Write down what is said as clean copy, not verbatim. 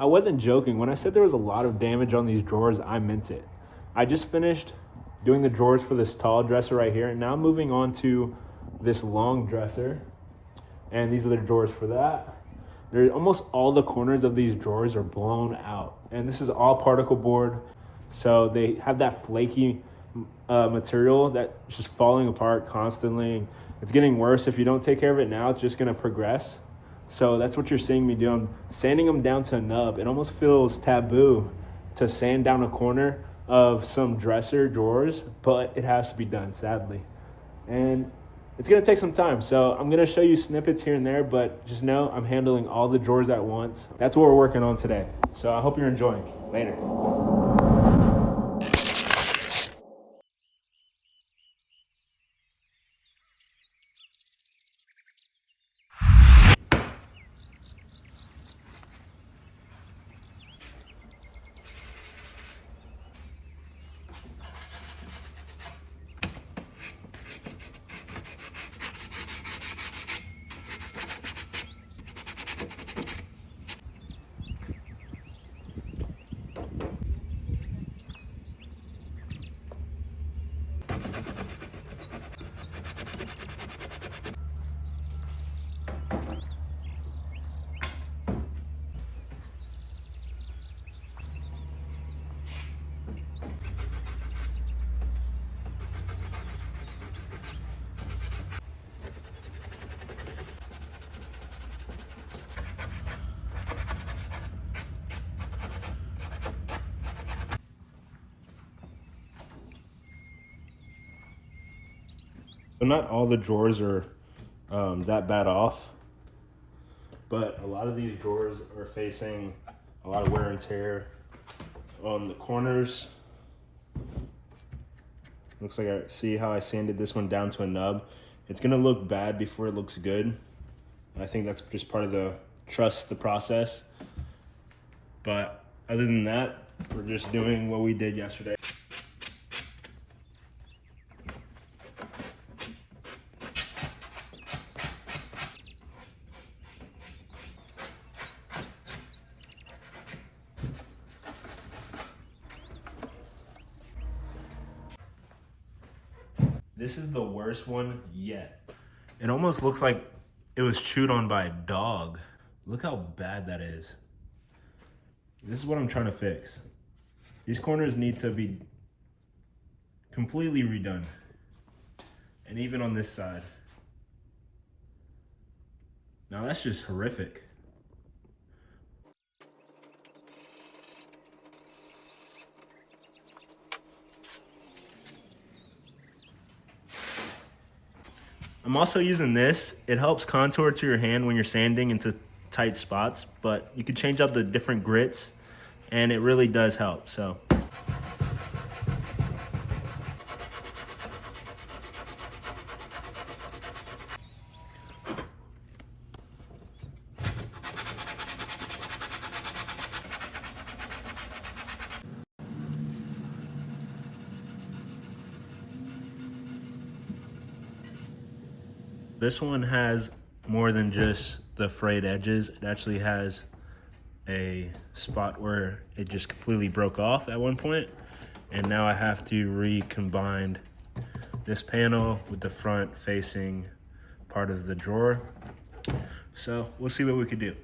I wasn't joking. When I said there was a lot of damage on these drawers, I meant it. I just finished doing the drawers for this tall dresser right here, and now I'm moving on to this long dresser. And these are the drawers for that. Almost all the corners of these drawers are blown out. And this is all particle board. So they have that flaky material that's just falling apart constantly. It's getting worse. If you don't take care of it now, it's just gonna progress. So that's what you're seeing me do. I'm sanding them down to a nub. It almost feels taboo to sand down a corner of some dresser drawers, but it has to be done, sadly. And it's gonna take some time. So I'm gonna show you snippets here and there, but just know I'm handling all the drawers at once. That's what we're working on today. So I hope you're enjoying. Later. So not all the drawers are that bad off, but a lot of these drawers are facing a lot of wear and tear on the corners. Looks like I see how I sanded this one down to a nub. It's gonna look bad before it looks good. I think that's just part of the trust the process. But other than that, we're just doing what we did yesterday. This is the worst one yet. It almost looks like it was chewed on by a dog. Look how bad that is. This is what I'm trying to fix. These corners need to be completely redone. And even on this side. Now that's just horrific. I'm also using this. It helps contour to your hand when you're sanding into tight spots, but you can change out the different grits and it really does help. So this one has more than just the frayed edges. It actually has a spot where it just completely broke off at one point. And now I have to recombine this panel with the front facing part of the drawer. So we'll see what we can do.